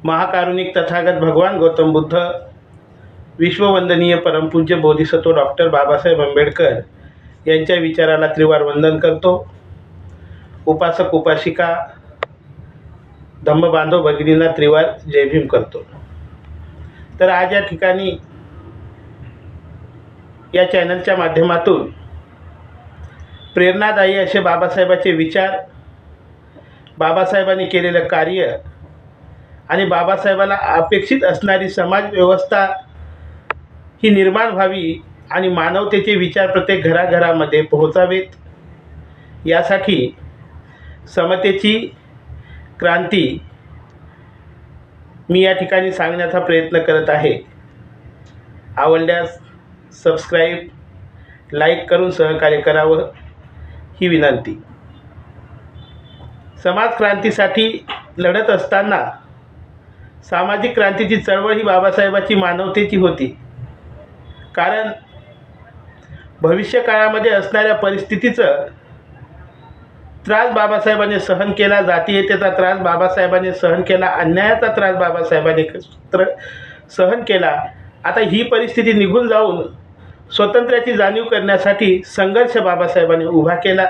महाकारुणिक तथागत भगवान गौतम बुद्ध, विश्ववंदनीय परमपूज्य बोधिसत्व डॉक्टर बाबासाहेब आंबेडकर यांच्या विचाराला त्रिवार वंदन करतो. उपासक उपासिका धम्मबांधव भगिनींना त्रिवार जय भीम करतो. तर आज या ठिकाणी या चॅनलच्या माध्यमातून प्रेरणादायी असे बाबासाहेबांचे विचार, बाबासाहेबांनी केलेलं कार्य आणि बाबासाहेबाला अपेक्षित असणारी समाज व्यवस्था ही निर्माण व्हावी आणि मानवतेचे विचार प्रत्येक घराघरामध्ये पोहोचावेत, यासाठी समतेची क्रांती मी या ठिकाणी सांगण्याचा प्रयत्न करत आहे. आवडल्यास सबस्क्राईब, लाईक करून सहकार्य करावं ही विनंती. समाज क्रांतीसाठी लढत असताना सामाजिक क्रांतीची चळवळ ही बाबासाहेबाची मानवतेची होती. कारण भविष्य काळामध्ये असणाऱ्या परिस्थितीचं त्रास बाबासाहेबांनी सहन केला, जातीयतेचा त्रास बाबासाहेबांनी सहन केला, अन्यायाचा त्रास बाबासाहेबांनी सहन केला. आता ही परिस्थिती निघून जाऊन स्वातंत्र्याची जाणीव करण्यासाठी संघर्ष बाबासाहेबांनी उभा केला.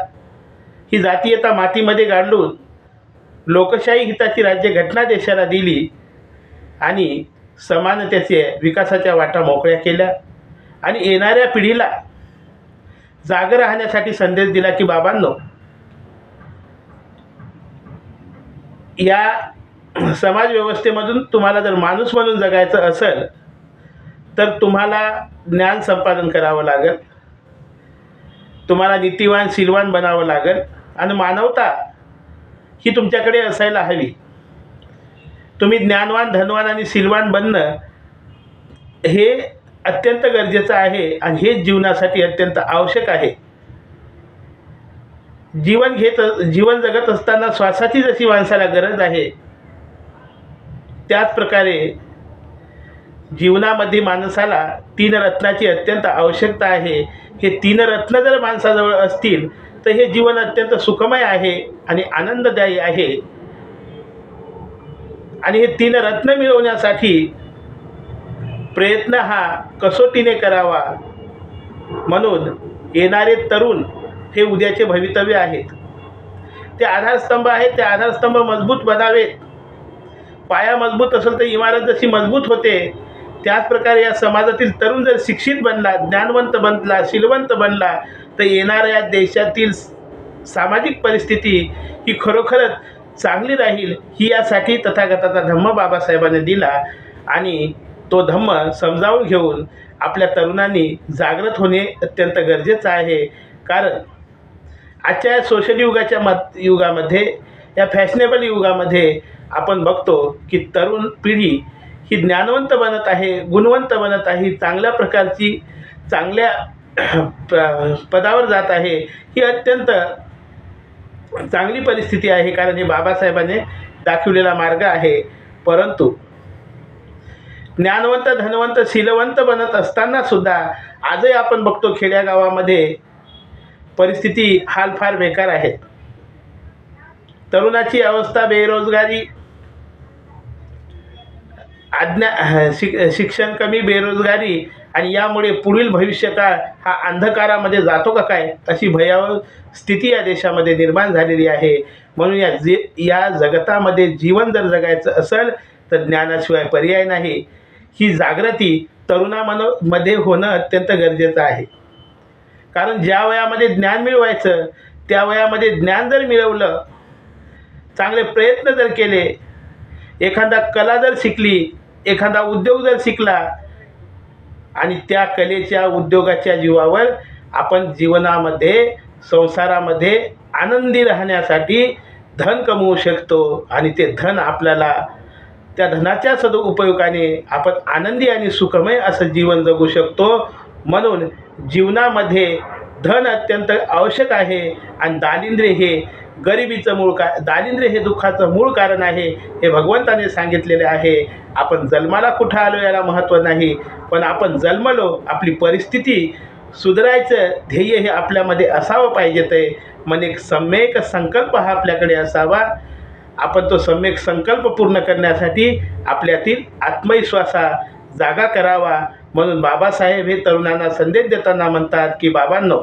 ही जातीयता मातीमध्ये गाडून लोकशाही हिताची राज्यघटना देशाला दिली आणि समानतेचे विकासाच्या वाटा मोकळ्या केल्या आणि येणाऱ्या पिढीला जागं राहण्यासाठी संदेश दिला की बाबांनो, या समाज व्यवस्थेमधून तुम्हाला जर माणूस म्हणून जगायचं असेल तर तुम्हाला ज्ञान संपादन करावं लागेल, तुम्हाला नीतिवान शीलवान बनावं लागेल आणि मानवता ही तुमच्याकडे असायला हवी. तुम्ही ज्ञानवान, धनवान आणि शीलवान बनणं हे अत्यंत गरजेचं आहे आणि हेच जीवनासाठी अत्यंत आवश्यक आहे. जीवन जगत असताना श्वासाची जशी माणसाला गरज आहे, त्याच प्रकारे जीवनामध्ये माणसाला 3 रत्नाची अत्यंत आवश्यकता आहे. हे 3 रत्न जर माणसाजवळ असतील तर हे जीवन अत्यंत सुखमय आहे आणि आनंददायी आहे. आणि हे 3 रत्न मिळवण्यासाठी प्रयत्न हा कसोटीने करावा. म्हणून येणारे तरुण हे उद्याचे भवितव्य आहेत. ते आधारस्तंभ आहेत, ते आधारस्तंभ मजबूत बनावेत. पाया मजबूत असेल तर इमारत जशी मजबूत होते, त्याचप्रकारे या समाजातील तरुण जर शिक्षित बनला, ज्ञानवंत बनला, शीलवंत बनला तर येणाऱ्या देशातील सामाजिक परिस्थिती ही खरोखरच चांगली राहील. ही यासाठी तथागताचा धम्म बाबासाहेबांनी दिला आणि तो धम्म समजावून घेऊन आपल्या तरुणांनी जागृत होणे अत्यंत गरजेचं आहे. कारण आजच्या सोशल युगामध्ये, या फॅशनेबल युगामध्ये आपण बघतो की तरुण पिढी ही ज्ञानवंत बनत आहे, गुणवंत बनत आहे, चांगल्या प्रकारची चांगल्या पदावर जात आहे. ही अत्यंत चांगली परिस्थिती आहे, कारण हे बाबासाहेबांनी दाखवलेला मार्ग आहे. परंतु ज्ञानवंत, धनवंत, शीलवंत बनत असताना सुद्धा आजही आपण बघतो खेड्यागावामध्ये परिस्थिती हाल फार बेकार आहे. तरुणाची अवस्था, बेरोजगारी, शिक्षण कमी, बेरोजगारी आणि यामुळे पुढील भविष्यकाळ हा अंधकारामध्ये जातो का काय, अशी भयावह स्थिती या देशामध्ये निर्माण झालेली आहे. म्हणून या जगतामध्ये जीवन जर जगायचं असेल तर ज्ञानाशिवाय पर्याय नाही. ही जागृती तरुणामध्ये होणं अत्यंत गरजेचं आहे. कारण ज्या वयामध्ये ज्ञान मिळवायचं त्या वयामध्ये ज्ञान जर मिळवलं, चांगले प्रयत्न जर केले, एखादा कला जर शिकली, एखादा उद्योग जर शिकला आणि त्या कलेच्या उद्योगाच्या जीवावर आपण जीवनामध्ये, संसारामध्ये आनंदी राहण्यासाठी धन कमवू शकतो आणि ते धन आपल्याला, त्या धनाच्या सदुपयोगाने आपण आनंदी आणि सुखमय असं जीवन जगू शकतो. म्हणून जीवनामध्ये धन अत्यंत आवश्यक आहे आणि दारिद्र्य हे गरिबीचं दारिद्र्य हे दुःखाचं मूळ कारण आहे, हे भगवंताने सांगितलेले आहे. आपण जन्माला कुठं आलो याला महत्त्व नाही, पण आपण जन्मलो, आपली परिस्थिती सुधारायचं ध्येय हे आपल्यामध्ये असावं पाहिजे. ते मन एक सम्यक संकल्प हा आपल्याकडे असावा. आपण तो सम्यक संकल्प पूर्ण करण्यासाठी आपल्यातील आत्मविश्वासा जागा करावा. म्हणून बाबासाहेब हे तरुणांना संदेश देताना म्हणतात की बाबांनो,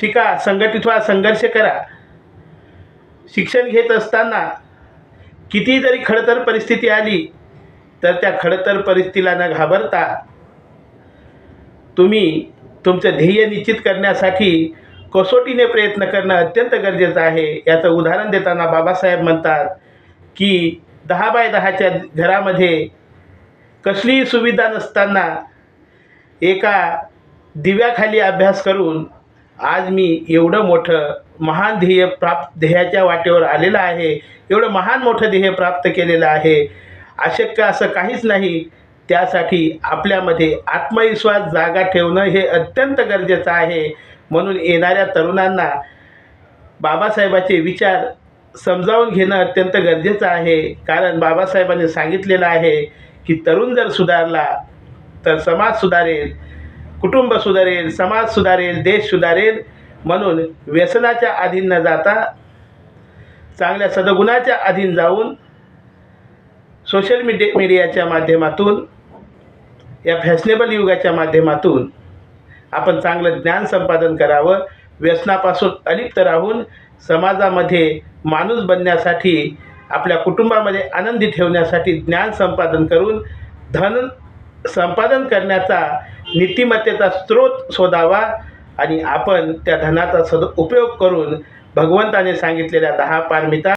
शिका, संघटित व्हा, संघर्ष करा. शिक्षण घेत असताना किती जरी खडतर परिस्थिती आली तर त्या खडतर परिस्थितीला न घाबरता तुम्ही तुमचं ध्येय निश्चित करण्यासाठी कसोटीने प्रयत्न करणं अत्यंत गरजेचं आहे. याचं उदाहरण देताना बाबासाहेब म्हणतात की 10x10च्या घरामध्ये कसलीही सुविधा नसताना एका दिव्याखाली अभ्यास करून आज मी एवढं मोठं महान ध्येयाच्या वाटेवर आलेलं आहे, एवढं महान मोठं ध्येय प्राप्त केलेलं आहे. अशक्य असं काहीच नाही. त्यासाठी आपल्यामध्ये आत्मविश्वास जागा ठेवणं हे अत्यंत गरजेचं आहे. म्हणून येणाऱ्या तरुणांना बाबासाहेबाचे विचार समजावून घेणं अत्यंत गरजेचं आहे. कारण बाबासाहेबांनी सांगितलेलं आहे की तरुण जर सुधारला तर समाज सुधारेल, कुटुंब सुधारेल, समाज सुधारेल, देश सुधारेल. म्हणून व्यसनाच्या अधीन न जाता चांगल्या सद्गुणाच्या अधीन जाऊन सोशल मीडियाच्या माध्यमातून, या फॅशनेबल युगाच्या माध्यमातून आपण चांगलं ज्ञान संपादन करावं. व्यसनापासून अलिप्त राहून समाजामध्ये माणूस बनण्यासाठी, आपल्या कुटुंबामध्ये आनंदी ठेवण्यासाठी ज्ञान संपादन करून धन संपादन करण्याचा नीतिमत्तेचा स्रोत शोधावा आणि आपण त्या धनाचा उपयोग करून भगवंताने सांगितलेल्या 10 पारमिता